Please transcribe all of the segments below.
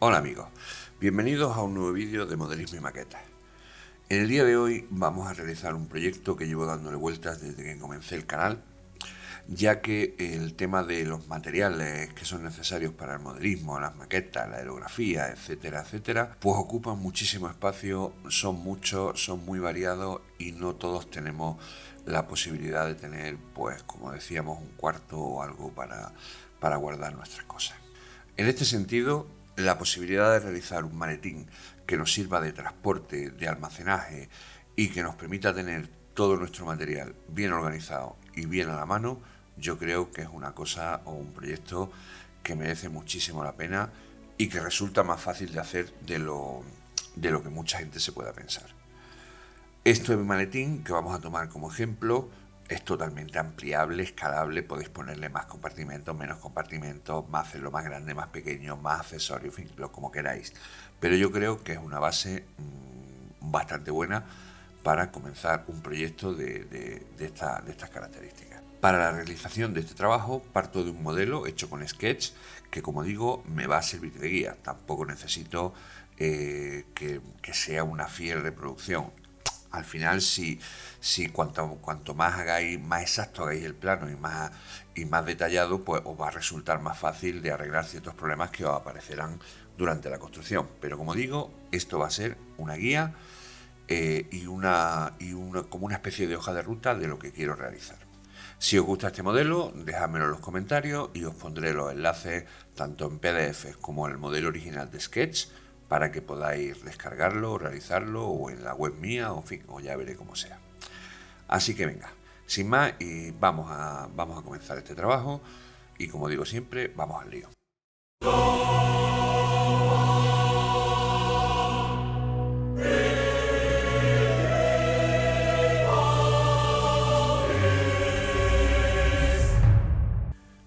Hola amigos, bienvenidos a un nuevo vídeo de modelismo y maquetas. En el día de hoy vamos a realizar un proyecto que llevo dándole vueltas desde que comencé el canal, ya que el tema de los materiales que son necesarios para el modelismo, las maquetas, la aerografía, etcétera, etcétera, pues ocupan muchísimo espacio, son muchos, son muy variados y no todos tenemos la posibilidad de tener, pues como decíamos, un cuarto o algo para guardar nuestras cosas. En este sentido, la posibilidad de realizar un maletín que nos sirva de transporte, de almacenaje y que nos permita tener todo nuestro material bien organizado y bien a la mano, yo creo que es una cosa o un proyecto que merece muchísimo la pena y que resulta más fácil de hacer de lo que mucha gente se pueda pensar. Este maletín que vamos a tomar como ejemplo es totalmente ampliable, escalable, podéis ponerle más compartimentos, menos compartimentos, más hacerlo más grande, más pequeño, más accesorios, en fin, lo como queráis. Pero yo creo que es una base bastante buena para comenzar un proyecto de estas características. Para la realización de este trabajo parto de un modelo hecho con Sketch que, como digo, me va a servir de guía. Tampoco necesito que sea una fiel reproducción. Al final, si cuanto más hagáis, más exacto hagáis el plano y más detallado, pues os va a resultar más fácil de arreglar ciertos problemas que os aparecerán durante la construcción. Pero como digo, esto va a ser una guía como una especie de hoja de ruta de lo que quiero realizar. Si os gusta este modelo, dejádmelo en los comentarios y os pondré los enlaces tanto en PDF como en el modelo original de Sketch para que podáis descargarlo, realizarlo o en la web mía, o en fin, o ya veré cómo sea. Así que venga, sin más, y vamos a comenzar este trabajo y, como digo siempre, vamos al lío.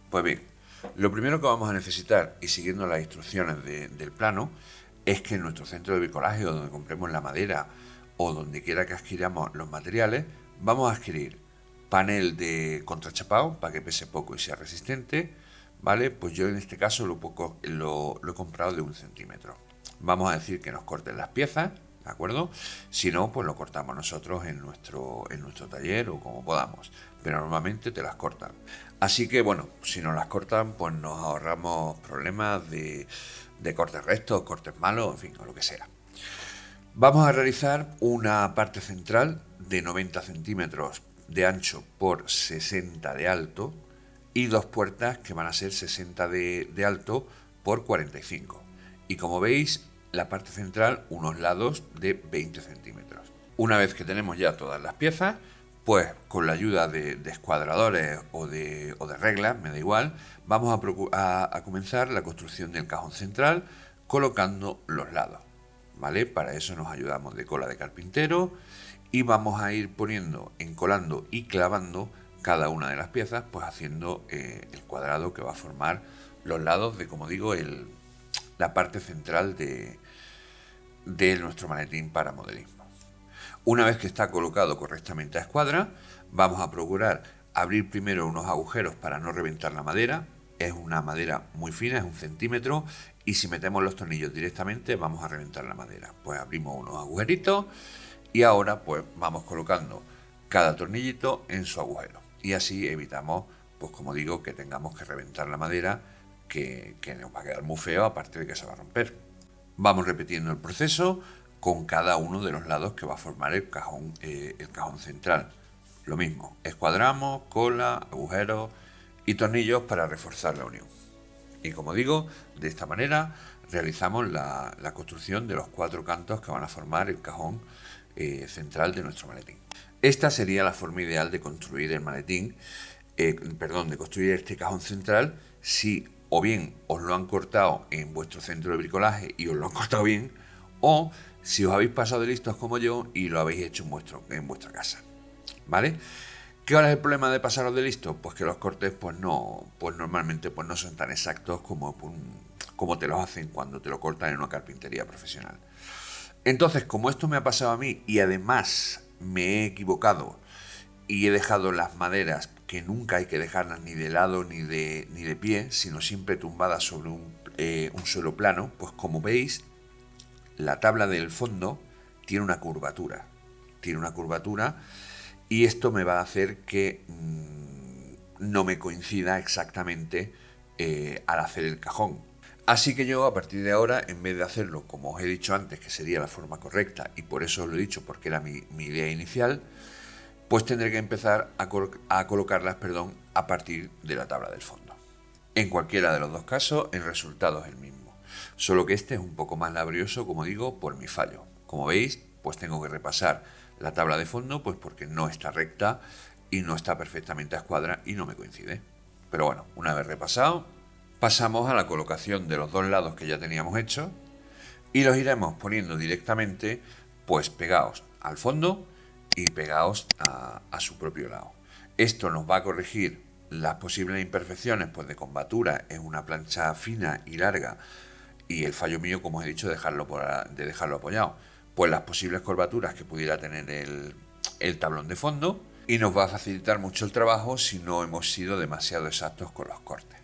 Pues bien, lo primero que vamos a necesitar, y siguiendo las instrucciones del plano, es que en nuestro centro de bricolaje o donde compremos la madera o donde quiera que adquiramos los materiales, vamos a adquirir panel de contrachapado para que pese poco y sea resistente, ¿vale? Pues yo en este caso lo he comprado de 1 centímetro. Vamos a decir que nos corten las piezas, ¿de acuerdo? Si no, pues lo cortamos nosotros en nuestro taller o como podamos, pero normalmente te las cortan. Así que bueno, si nos las cortan, pues nos ahorramos problemas de cortes rectos, cortes malos, en fin, o lo que sea. Vamos a realizar una parte central de 90 centímetros de ancho por 60 de alto y dos puertas que van a ser 60 de alto por 45. Y como veis, la parte central, unos lados de 20 centímetros. Una vez que tenemos ya todas las piezas, pues con la ayuda de escuadradores o de reglas, me da igual, vamos a comenzar la construcción del cajón central colocando los lados, ¿vale? Para eso nos ayudamos de cola de carpintero y vamos a ir poniendo, encolando y clavando cada una de las piezas, pues haciendo el cuadrado que va a formar los lados de, como digo, la parte central de nuestro maletín para modelismo. Una vez que está colocado correctamente a escuadra, vamos a procurar abrir primero unos agujeros para no reventar la madera. Es una madera muy fina, es 1 centímetro, y si metemos los tornillos directamente vamos a reventar la madera. Pues abrimos unos agujeritos y ahora pues vamos colocando cada tornillito en su agujero. Y así evitamos, pues como digo, que tengamos que reventar la madera, que nos va a quedar muy feo, aparte de que se va a romper. Vamos repitiendo el proceso con cada uno de los lados que va a formar el cajón central. Lo mismo, escuadramos, cola, agujeros y tornillos para reforzar la unión. Y como digo, de esta manera realizamos la construcción de los 4 cantos que van a formar el cajón central de nuestro maletín. Esta sería la forma ideal de construir el maletín, de construir este cajón central, si o bien os lo han cortado en vuestro centro de bricolaje y os lo han cortado bien, o si os habéis pasado de listos como yo y lo habéis hecho en vuestra casa, ¿vale? ¿Cuál es el problema de pasaros de listos? Pues que los cortes pues normalmente pues no son tan exactos como te los hacen cuando te lo cortan en una carpintería profesional. Entonces, como esto me ha pasado a mí y además me he equivocado y he dejado las maderas, que nunca hay que dejarlas ni de lado ni de pie, sino siempre tumbadas sobre un suelo plano, pues como veis, la tabla del fondo tiene una curvatura. Tiene una curvatura y esto me va a hacer que no me coincida exactamente al hacer el cajón. Así que yo a partir de ahora, en vez de hacerlo como os he dicho antes, que sería la forma correcta, y por eso os lo he dicho porque era mi idea inicial, pues tendré que empezar a colocarlas a partir de la tabla del fondo. En cualquiera de los dos casos, el resultado es el mismo. Solo que este es un poco más laborioso, como digo, por mi fallo. Como veis, pues tengo que repasar la tabla de fondo, pues porque no está recta y no está perfectamente a escuadra y no me coincide. Pero bueno, una vez repasado, pasamos a la colocación de los dos lados que ya teníamos hechos y los iremos poniendo directamente, pues pegados al fondo y pegados a su propio lado. Esto nos va a corregir las posibles imperfecciones, pues de combatura en una plancha fina y larga, y el fallo mío, como os he dicho, de dejarlo apoyado, pues las posibles curvaturas que pudiera tener el tablón de fondo, y nos va a facilitar mucho el trabajo si no hemos sido demasiado exactos con los cortes.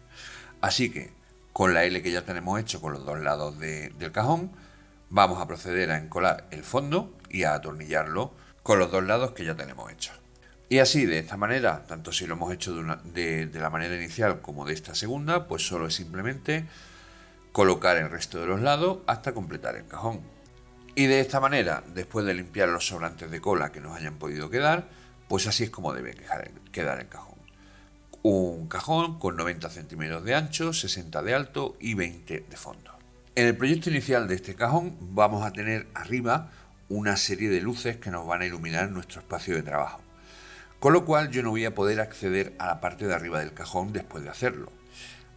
Así que con la L que ya tenemos hecho con los dos lados del cajón, vamos a proceder a encolar el fondo y a atornillarlo con los dos lados que ya tenemos hechos. Y así, de esta manera, tanto si lo hemos hecho de la manera inicial como de esta segunda, pues solo es simplemente colocar el resto de los lados hasta completar el cajón. Y de esta manera, después de limpiar los sobrantes de cola que nos hayan podido quedar, pues así es como debe quedar el cajón. Un cajón con 90 centímetros de ancho, 60 de alto y 20 de fondo. En el proyecto inicial de este cajón vamos a tener arriba una serie de luces que nos van a iluminar nuestro espacio de trabajo. Con lo cual yo no voy a poder acceder a la parte de arriba del cajón después de hacerlo.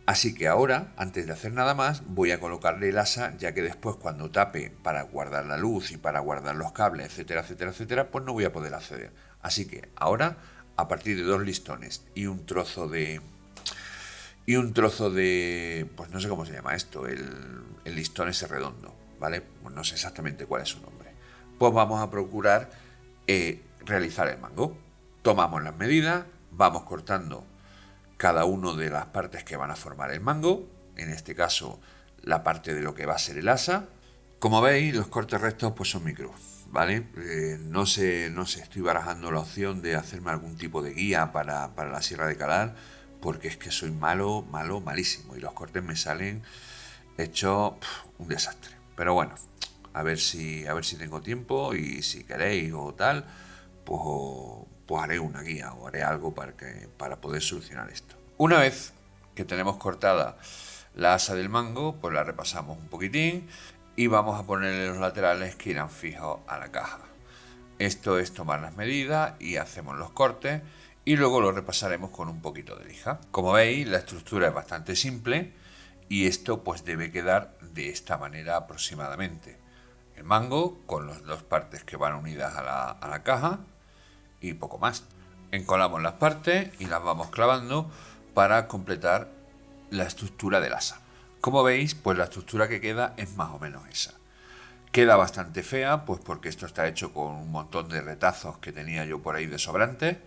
Así que ahora, antes de hacer nada más, voy a colocarle el asa, ya que después cuando tape para guardar la luz y para guardar los cables, etcétera, etcétera, etcétera, pues no voy a poder acceder. Así que ahora, a partir de dos listones y un trozo de, pues no sé cómo se llama esto, el listón ese redondo, ¿vale? Pues no sé exactamente cuál es su nombre. Pues vamos a procurar realizar el mango. Tomamos las medidas, vamos cortando cada una de las partes que van a formar el mango, en este caso la parte de lo que va a ser el asa. Como veis, los cortes rectos pues son micros, ¿vale? No sé, estoy barajando la opción de hacerme algún tipo de guía para la sierra de calar, porque es que soy malísimo y los cortes me salen hechos un desastre. Pero bueno, a ver si tengo tiempo y si queréis o tal, pues haré una guía o haré algo para poder solucionar esto. Una vez que tenemos cortada la asa del mango, pues la repasamos un poquitín y vamos a ponerle los laterales que irán fijos a la caja. Esto es tomar las medidas y hacemos los cortes y luego lo repasaremos con un poquito de lija. Como veis, la estructura es bastante simple y esto pues debe quedar de esta manera aproximadamente. El mango con las dos partes que van unidas a la caja y poco más. Encolamos las partes y las vamos clavando para completar la estructura del asa. Como veis, pues la estructura que queda es más o menos esa. Queda bastante fea, pues porque esto está hecho con un montón de retazos que tenía yo por ahí de sobrantes,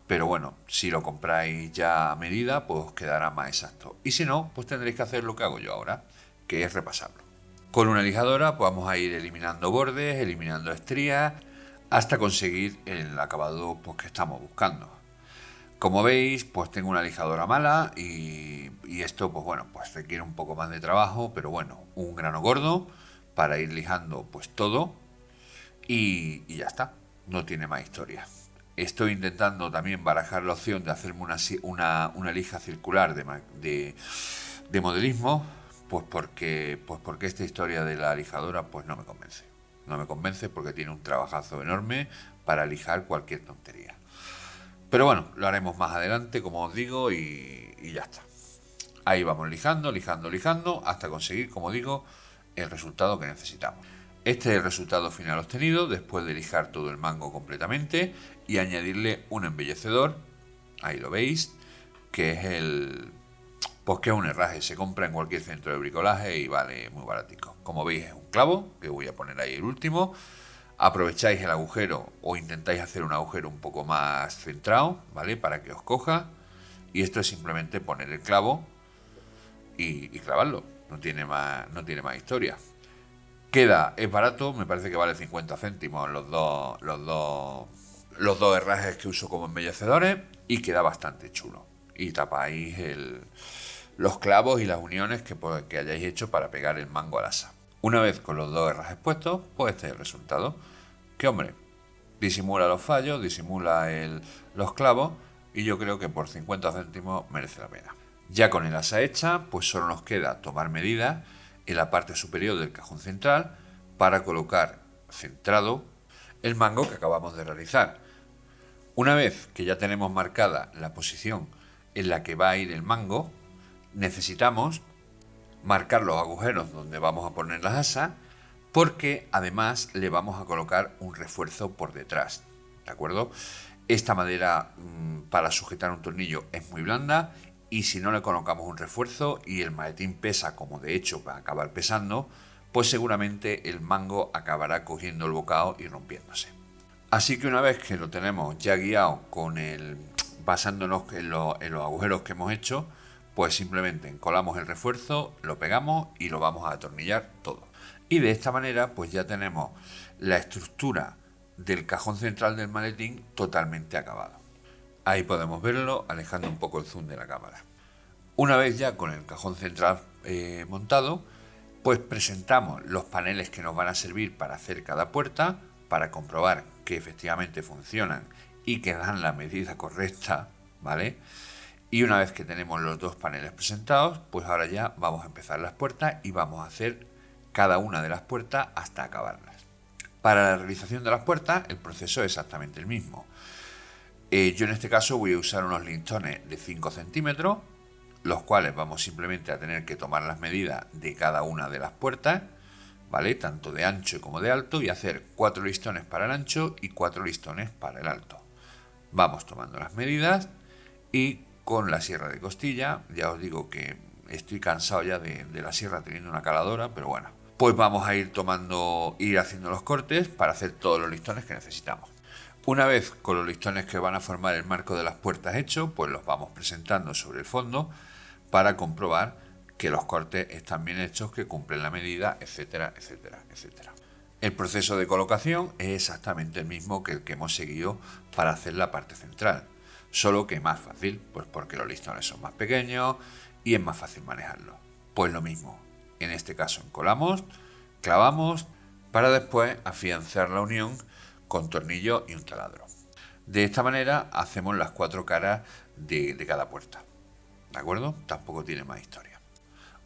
pero bueno, si lo compráis ya a medida, pues os quedará más exacto. Y si no, pues tendréis que hacer lo que hago yo ahora, que es repasarlo. Con una lijadora pues vamos a ir eliminando bordes, eliminando estrías, hasta conseguir el acabado pues, que estamos buscando. Como veis, pues tengo una lijadora mala y esto pues bueno, pues requiere un poco más de trabajo, pero bueno, un grano gordo para ir lijando pues todo y ya está, no tiene más historia. Estoy intentando también barajar la opción de hacerme una lija circular de modelismo, pues porque esta historia de la lijadora pues no me convence. No me convence porque tiene un trabajazo enorme para lijar cualquier tontería. Pero bueno, lo haremos más adelante, como os digo, y ya está. Ahí vamos lijando, hasta conseguir, como digo, el resultado que necesitamos. Este es el resultado final obtenido después de lijar todo el mango completamente y añadirle un embellecedor, ahí lo veis, que es pues que es un herraje, se compra en cualquier centro de bricolaje y vale muy baratico. Como veis es un clavo, que voy a poner ahí el último. Aprovecháis el agujero o intentáis hacer un agujero un poco más centrado, ¿vale? Para que os coja. Y esto es simplemente poner el clavo y clavarlo. no tiene más historia. Es barato, me parece que vale 50 céntimos los dos herrajes que uso como embellecedores y queda bastante chulo. Y tapáis los clavos y las uniones que hayáis hecho para pegar el mango al asa. Una vez con los dos herrajes puestos, pues este es el resultado. Que hombre, disimula los fallos, disimula los clavos y yo creo que por 50 céntimos merece la pena. Ya con el asa hecha, pues solo nos queda tomar medidas en la parte superior del cajón central para colocar centrado el mango que acabamos de realizar. Una vez que ya tenemos marcada la posición en la que va a ir el mango, necesitamos marcar los agujeros donde vamos a poner las asas, porque además le vamos a colocar un refuerzo por detrás, ¿de acuerdo? Esta madera para sujetar un tornillo es muy blanda y si no le colocamos un refuerzo y el maletín pesa como de hecho va a acabar pesando, pues seguramente el mango acabará cogiendo el bocado y rompiéndose. Así que una vez que lo tenemos ya guiado basándonos en los agujeros que hemos hecho, pues simplemente encolamos el refuerzo, lo pegamos y lo vamos a atornillar todo. Y de esta manera pues ya tenemos la estructura del cajón central del maletín totalmente acabado. Ahí podemos verlo alejando un poco el zoom de la cámara. Una vez ya con el cajón central montado, pues presentamos los paneles que nos van a servir para hacer cada puerta, para comprobar que efectivamente funcionan y que dan la medida correcta, ¿vale? Y una vez que tenemos los dos paneles presentados, pues ahora ya vamos a empezar las puertas y vamos a hacer cada una de las puertas hasta acabarlas. Para la realización de las puertas el proceso es exactamente el mismo. Yo en este caso voy a usar unos listones de 5 centímetros, los cuales vamos simplemente a tener que tomar las medidas de cada una de las puertas, ¿vale? Tanto de ancho como de alto, y hacer 4 listones para el ancho y 4 listones para el alto. Vamos tomando las medidas y con la sierra de costilla, ya os digo que estoy cansado ya de la sierra teniendo una caladora, pero bueno, pues vamos a ir haciendo los cortes para hacer todos los listones que necesitamos. Una vez con los listones que van a formar el marco de las puertas hechos, pues los vamos presentando sobre el fondo para comprobar que los cortes están bien hechos, que cumplen la medida, etcétera, etcétera, etcétera. El proceso de colocación es exactamente el mismo que el que hemos seguido para hacer la parte central, solo que más fácil, pues porque los listones son más pequeños y es más fácil manejarlos. Pues lo mismo, en este caso encolamos, clavamos, para después afianzar la unión con tornillo y un taladro. De esta manera hacemos las 4 caras de cada puerta, ¿de acuerdo? Tampoco tiene más historia.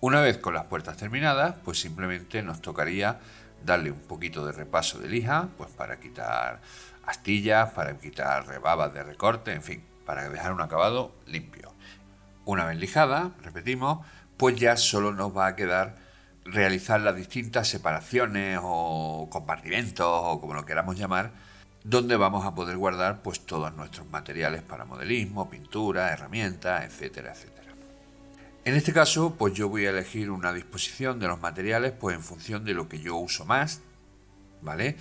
Una vez con las puertas terminadas, pues simplemente nos tocaría darle un poquito de repaso de lija, pues para quitar astillas, para quitar rebabas de recorte, en fin, para dejar un acabado limpio. Una vez lijada, repetimos, pues ya solo nos va a quedar realizar las distintas separaciones o compartimentos o como lo queramos llamar, donde vamos a poder guardar pues todos nuestros materiales para modelismo, pintura, herramientas, etcétera, etcétera. En este caso, pues yo voy a elegir una disposición de los materiales pues en función de lo que yo uso más, ¿vale?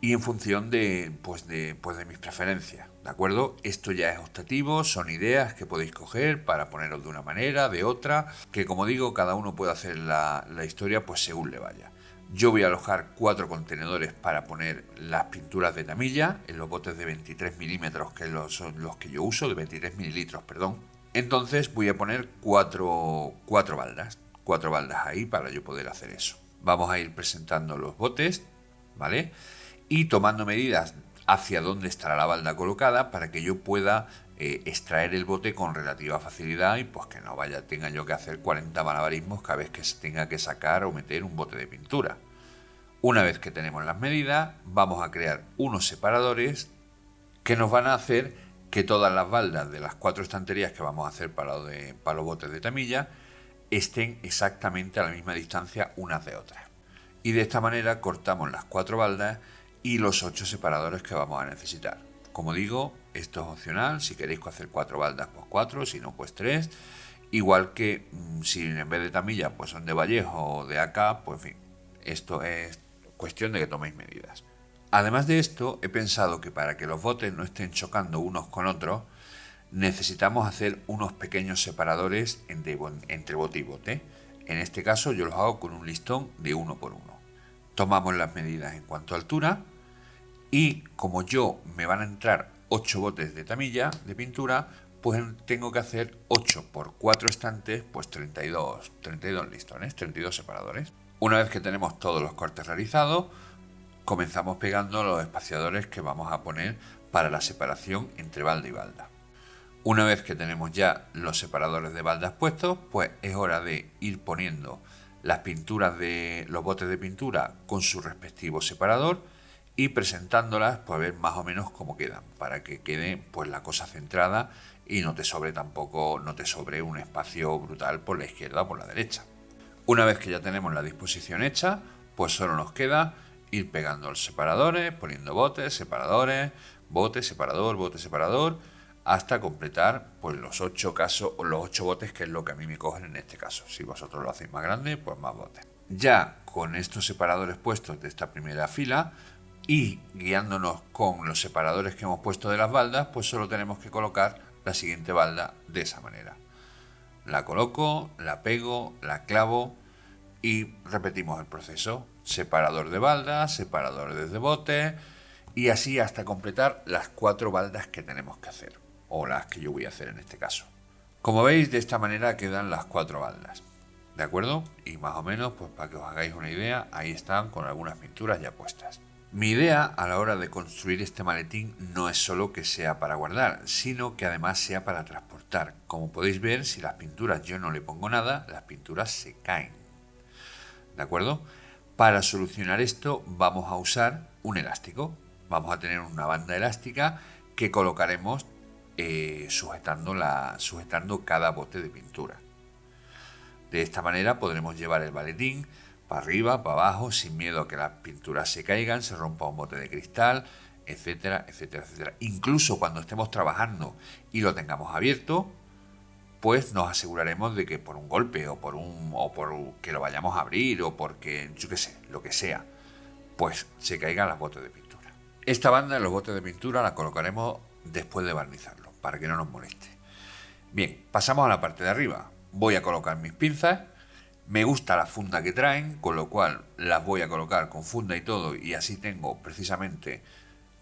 Y en función de mis preferencias, ¿de acuerdo? Esto ya es optativo, son ideas que podéis coger para poneros de una manera, de otra, que como digo, cada uno puede hacer la historia pues según le vaya. Yo voy a alojar 4 contenedores para poner las pinturas de tamilla en los botes de 23 milímetros, que son los que yo uso, de 23 mililitros, perdón. Entonces voy a poner 4 baldas ahí para yo poder hacer eso. Vamos a ir presentando los botes, ¿vale? Y tomando medidas hacia dónde estará la balda colocada para que yo pueda extraer el bote con relativa facilidad y pues que no tenga yo que hacer 40 malabarismos cada vez que se tenga que sacar o meter un bote de pintura. Una vez que tenemos las medidas, vamos a crear unos separadores que nos van a hacer que todas las baldas de las 4 estanterías que vamos a hacer para los botes de tamilla estén exactamente a la misma distancia unas de otras. Y de esta manera cortamos las 4 baldas y los 8 separadores que vamos a necesitar. Como digo, esto es opcional, si queréis hacer 4 baldas pues 4, si no pues 3. Igual que si en vez de tamilla pues son de Vallejo o de AK, pues en fin, esto es cuestión de que toméis medidas. Además de esto, he pensado que para que los botes no estén chocando unos con otros, necesitamos hacer unos pequeños separadores entre bote y bote. En este caso yo los hago con un listón de 1 por 1. Tomamos las medidas en cuanto a altura y como yo me van a entrar 8 botes de tamilla de pintura, pues tengo que hacer 8 por 4 estantes, pues 32 listones, 32 separadores. Una vez que tenemos todos los cortes realizados, comenzamos pegando los espaciadores que vamos a poner para la separación entre balda y balda. Una vez que tenemos ya los separadores de baldas puestos, pues es hora de ir poniendo las pinturas de los botes de pintura con su respectivo separador y presentándolas, pues ver más o menos cómo quedan, para que quede pues la cosa centrada y no te sobre un espacio brutal por la izquierda o por la derecha. Una vez que ya tenemos la disposición hecha, pues solo nos queda ir pegando los separadores, poniendo botes, separadores, bote, separador, bote, separador, hasta completar pues los 8 botes, que es lo que a mí me cogen en este caso. Si vosotros lo hacéis más grande, pues más botes. Ya con estos separadores puestos de esta primera fila y guiándonos con los separadores que hemos puesto de las baldas, pues solo tenemos que colocar la siguiente balda de esa manera. La coloco, la pego, la clavo y repetimos el proceso. Separador de baldas, separador de bote y así hasta completar las 4 baldas que tenemos que hacer, o las que yo voy a hacer en este caso. Como veis, de esta manera quedan las 4 baldas, ¿de acuerdo? Y más o menos, pues para que os hagáis una idea, ahí están con algunas pinturas ya puestas. Mi idea a la hora de construir este maletín no es solo que sea para guardar, sino que además sea para transportar. Como podéis ver, si las pinturas yo no le pongo nada, las pinturas se caen, ¿de acuerdo? Para solucionar esto vamos a usar un elástico. Vamos a tener una banda elástica que colocaremos sujetando cada bote de pintura. De esta manera podremos llevar el maletín para arriba, para abajo, sin miedo a que las pinturas se caigan, se rompa un bote de cristal, etcétera, etcétera, etcétera. Incluso cuando estemos trabajando y lo tengamos abierto, pues nos aseguraremos de que por un golpe o por que lo vayamos a abrir o porque, yo qué sé, lo que sea, pues se caigan las botes de pintura. Esta banda en los botes de pintura la colocaremos después de barnizarlo, para que no nos moleste. Bien, pasamos a la parte de arriba. Voy a colocar mis pinzas. Me gusta la funda que traen, con lo cual las voy a colocar con funda y todo, y así tengo precisamente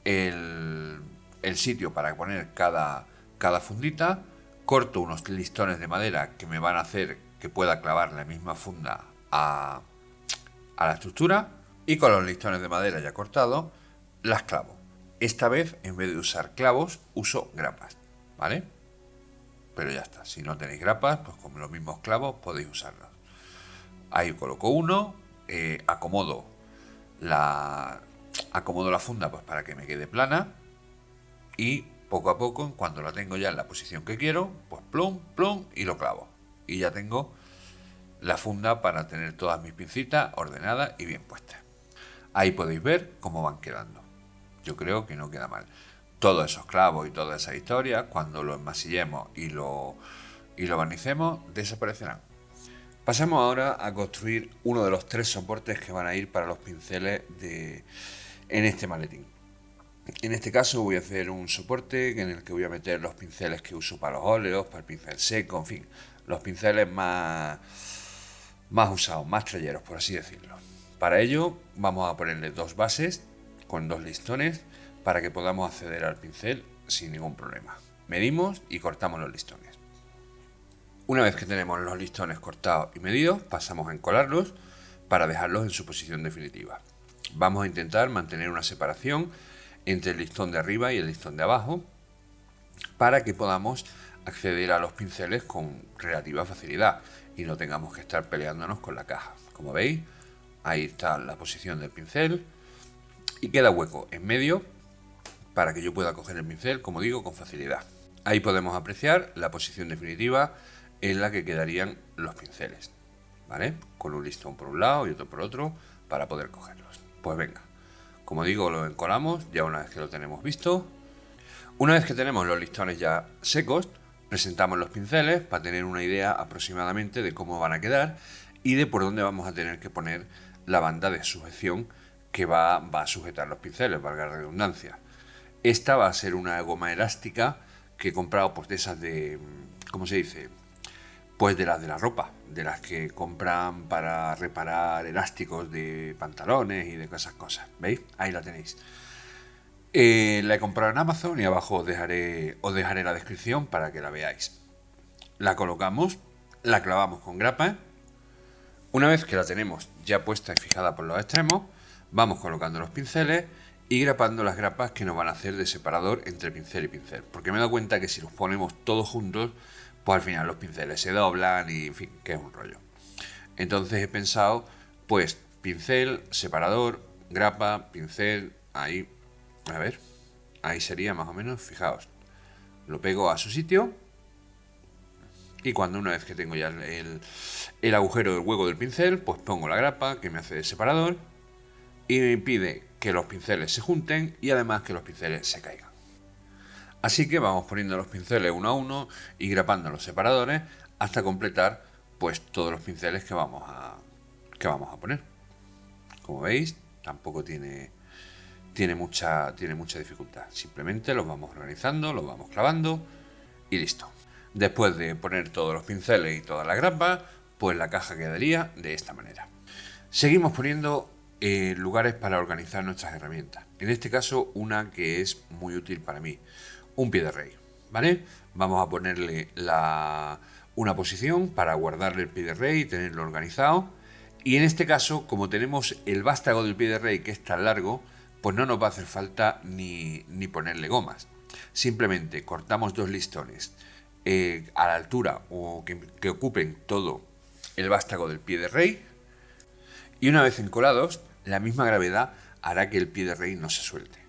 el sitio para poner cada fundita. Corto unos listones de madera que me van a hacer que pueda clavar la misma funda a la estructura, y con los listones de madera ya cortados las clavo. Esta vez, en vez de usar clavos, uso grapas, ¿vale? Pero ya está, si no tenéis grapas, pues con los mismos clavos podéis usarlos. Ahí coloco uno, acomodo la funda pues para que me quede plana, y poco a poco, cuando la tengo ya en la posición que quiero, pues plum, plum, y lo clavo. Y ya tengo la funda para tener todas mis pincitas ordenadas y bien puestas. Ahí podéis ver cómo van quedando. Yo creo que no queda mal. Todos esos clavos y toda esa historia, cuando lo enmasillemos y lo barnicemos, desaparecerán. Pasemos ahora a construir uno de los 3 soportes que van a ir para los pinceles en este maletín. En este caso voy a hacer un soporte en el que voy a meter los pinceles que uso para los óleos, para el pincel seco, en fin, los pinceles más usados, más trayeros, por así decirlo. Para ello vamos a ponerle 2 bases con 2 listones para que podamos acceder al pincel sin ningún problema. Medimos y cortamos los listones. Una vez que tenemos los listones cortados y medidos, pasamos a encolarlos para dejarlos en su posición definitiva. Vamos a intentar mantener una separación entre el listón de arriba y el listón de abajo para que podamos acceder a los pinceles con relativa facilidad y no tengamos que estar peleándonos con la caja. Como veis, ahí está la posición del pincel y queda hueco en medio para que yo pueda coger el pincel, como digo, con facilidad. Ahí podemos apreciar la posición definitiva en la que quedarían los pinceles, ¿vale? Con un listón por un lado y otro por otro para poder cogerlos. Pues venga, como digo, lo encolamos ya una vez que lo tenemos visto. Una vez que tenemos los listones ya secos, presentamos los pinceles para tener una idea aproximadamente de cómo van a quedar y de por dónde vamos a tener que poner la banda de sujeción que va a sujetar los pinceles, valga la redundancia. Esta va a ser una goma elástica que he comprado pues de esas de, ¿cómo se dice? Pues de las de la ropa, de las que compran para reparar elásticos de pantalones y de esas cosas. ¿Veis? Ahí la tenéis. La he comprado en Amazon y abajo os dejaré la descripción para que la veáis. La colocamos, la clavamos con grapa. Una vez que la tenemos ya puesta y fijada por los extremos, vamos colocando los pinceles y grapando las grapas que nos van a hacer de separador entre pincel y pincel. Porque me he dado cuenta que si los ponemos todos juntos, pues al final los pinceles se doblan y en fin, que es un rollo. Entonces he pensado, pues pincel, separador, grapa, pincel, ahí, a ver, ahí sería más o menos, fijaos. Lo pego a su sitio y cuando una vez que tengo ya el agujero del hueco del pincel, pues pongo la grapa que me hace de separador y me impide que los pinceles se junten y además que los pinceles se caigan. Así que vamos poniendo los pinceles uno a uno y grapando los separadores hasta completar pues todos los pinceles que vamos a poner. Como veis, tampoco tiene mucha dificultad. Simplemente los vamos organizando, los vamos clavando y listo. Después de poner todos los pinceles y toda la grapa, pues la caja quedaría de esta manera. Seguimos poniendo lugares para organizar nuestras herramientas. En este caso, una que es muy útil para mí. Un pie de rey, ¿vale? Vamos a ponerle una posición para guardarle el pie de rey y tenerlo organizado. Y en este caso, como tenemos el vástago del pie de rey que es tan largo, pues no nos va a hacer falta ni ponerle gomas. Simplemente cortamos 2 listones a la altura o que ocupen todo el vástago del pie de rey. Y una vez encolados, la misma gravedad hará que el pie de rey no se suelte.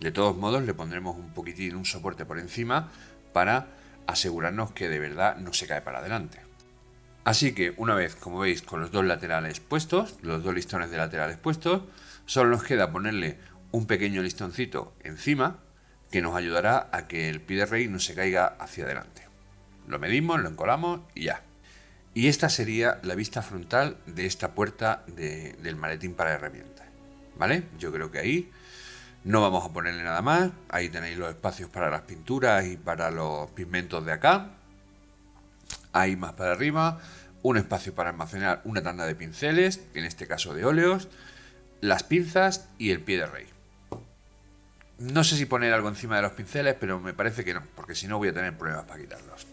De todos modos, le pondremos un poquitín, un soporte por encima para asegurarnos que de verdad no se cae para adelante. Así que una vez, como veis, con los 2 laterales puestos, los 2 listones de laterales puestos, solo nos queda ponerle un pequeño listoncito encima que nos ayudará a que el pie de rey no se caiga hacia adelante. Lo medimos, lo encolamos y ya. Y esta sería la vista frontal de esta puerta del maletín para herramientas. ¿Vale? Yo creo que ahí no vamos a ponerle nada más. Ahí tenéis los espacios para las pinturas y para los pigmentos de acá. Ahí más para arriba, un espacio para almacenar una tanda de pinceles, en este caso de óleos, las pinzas y el pie de rey. No sé si poner algo encima de los pinceles, pero me parece que no, porque si no voy a tener problemas para quitarlos.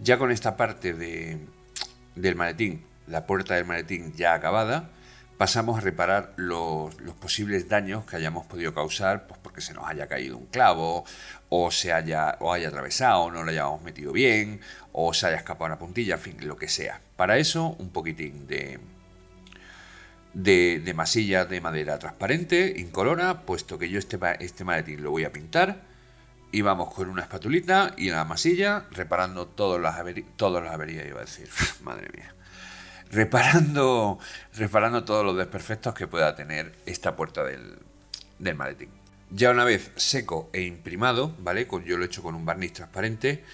Ya con esta parte del maletín, la puerta del maletín ya acabada, pasamos a reparar los posibles daños que hayamos podido causar, pues porque se nos haya caído un clavo, o haya atravesado, o no lo hayamos metido bien, o se haya escapado una puntilla, en fin, lo que sea. Para eso, un poquitín de masilla de madera transparente, incolora, puesto que yo este maletín lo voy a pintar, y vamos con una espatulita y la masilla reparando todas las averías, iba a decir, madre mía. Reparando todos los desperfectos que pueda tener esta puerta del maletín. Ya una vez seco e imprimado, ¿vale? Yo lo he hecho con un barniz transparente.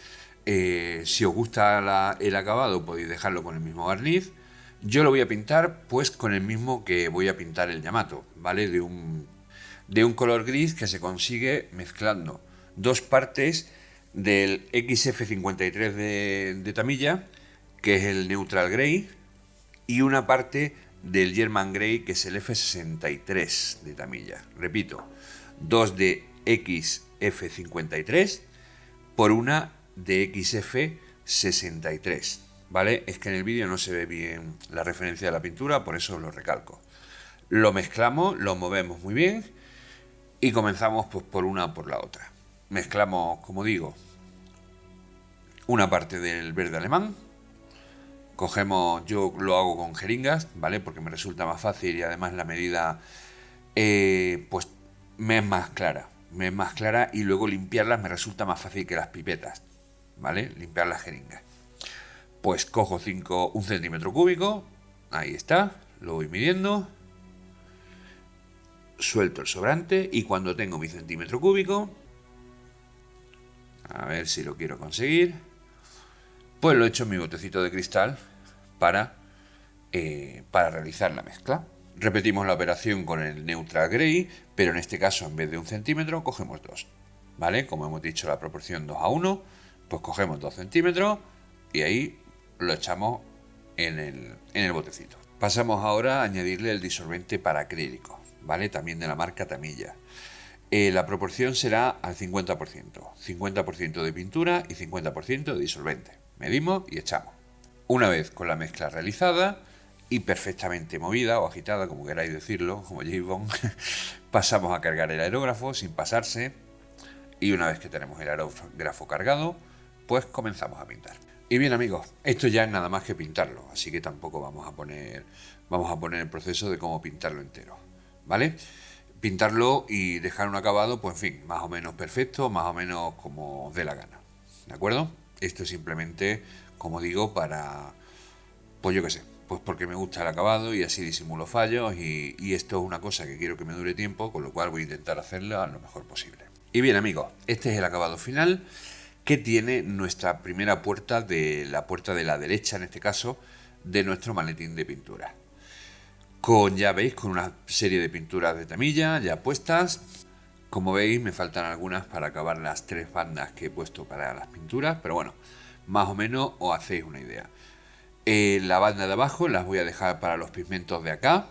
Si os gusta el acabado podéis dejarlo con el mismo barniz. Yo lo voy a pintar pues con el mismo que voy a pintar el Yamato, ¿vale? De un color gris que se consigue mezclando 2 partes del XF53 de Tamiya, que es el Neutral Grey, y una parte del German Grey, que es el F63 de Tamiya. Repito, 2 de XF53 por una de XF63, ¿vale? Es que en el vídeo no se ve bien la referencia de la pintura, por eso lo recalco. Lo mezclamos, lo movemos muy bien y comenzamos pues por una o por la otra. Mezclamos, como digo, una parte del verde alemán. Yo lo hago con jeringas, ¿vale? Porque me resulta más fácil y además la medida pues me es más clara. Y luego limpiarlas me resulta más fácil que las pipetas, ¿vale? Limpiar las jeringas. Pues cojo 1 centímetro cúbico, ahí está, lo voy midiendo, suelto el sobrante y cuando tengo mi centímetro cúbico, a ver si lo quiero conseguir, pues lo echo en mi botecito de cristal para realizar la mezcla. Repetimos la operación con el Neutral Grey, pero en este caso en vez de 1 centímetro cogemos 2, ¿vale? Como hemos dicho la proporción 2 a 1, pues cogemos 2 centímetros y ahí lo echamos en el botecito. Pasamos ahora a añadirle el disolvente para acrílicos, ¿vale? También de la marca Tamilla. La proporción será al 50%. 50% de pintura y 50% de disolvente. Medimos y echamos. Una vez con la mezcla realizada y perfectamente movida o agitada, como queráis decirlo, como James Bond, pasamos a cargar el aerógrafo sin pasarse. Y una vez que tenemos el aerógrafo cargado, pues comenzamos a pintar. Y bien, amigos, esto ya es nada más que pintarlo, así que tampoco vamos a poner el proceso de cómo pintarlo entero, ¿vale? Pintarlo y dejar un acabado, pues en fin, más o menos perfecto, más o menos como os dé la gana, ¿de acuerdo? Esto es simplemente, como digo, para, pues yo qué sé, pues porque me gusta el acabado y así disimulo fallos y esto es una cosa que quiero que me dure tiempo, con lo cual voy a intentar hacerla lo mejor posible. Y bien, amigos, este es el acabado final que tiene nuestra primera puerta, de la puerta de la derecha en este caso, de nuestro maletín de pintura. Ya veis, con una serie de pinturas de Tamilla ya puestas. Como veis, me faltan algunas para acabar las 3 bandas que he puesto para las pinturas, pero bueno, más o menos os hacéis una idea. La banda de abajo las voy a dejar para los pigmentos de acá,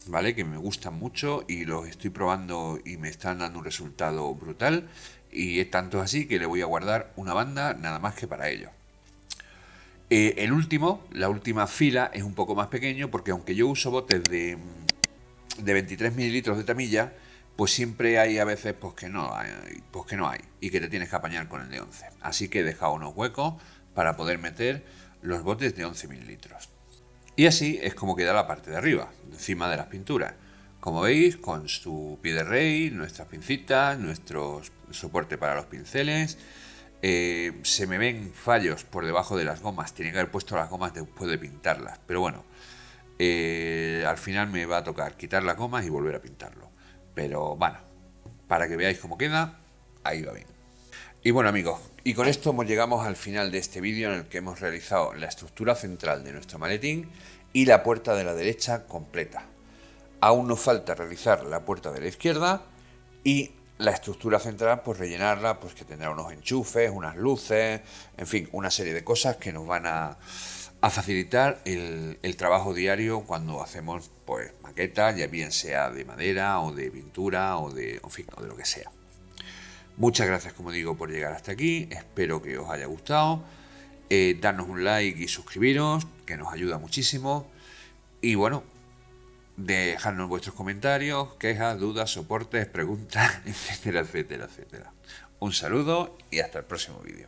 ¿vale? Que me gustan mucho y los estoy probando y me están dando un resultado brutal. Y es tanto así que le voy a guardar una banda nada más que para ello. La última fila es un poco más pequeño porque aunque yo uso botes de 23 mililitros de Tamilla, pues siempre hay a veces pues que no hay y que te tienes que apañar con el de 11. Así que he dejado unos huecos para poder meter los botes de 11 mililitros. Y así es como queda la parte de arriba, encima de las pinturas. Como veis, con su pie de rey, nuestras pincitas, nuestro soporte para los pinceles. Se me ven fallos por debajo de las gomas. Tenía que haber puesto las gomas después de pintarlas. Pero bueno, al final me va a tocar quitar las gomas y volver a pintarlo. Pero bueno, para que veáis cómo queda, ahí va bien. Y bueno, amigos, y con esto llegamos al final de este vídeo en el que hemos realizado la estructura central de nuestro maletín y la puerta de la derecha completa. Aún nos falta realizar la puerta de la izquierda y la estructura central, pues rellenarla, pues que tendrá unos enchufes, unas luces, en fin, una serie de cosas que nos van a facilitar el trabajo diario cuando hacemos pues maquetas, ya bien sea de madera o de pintura o de lo que sea. Muchas gracias, como digo, por llegar hasta aquí, espero que os haya gustado, darnos un like y suscribiros, que nos ayuda muchísimo, y bueno, dejadnos vuestros comentarios, quejas, dudas, soportes, preguntas, etcétera, etcétera, etcétera. Un saludo y hasta el próximo vídeo.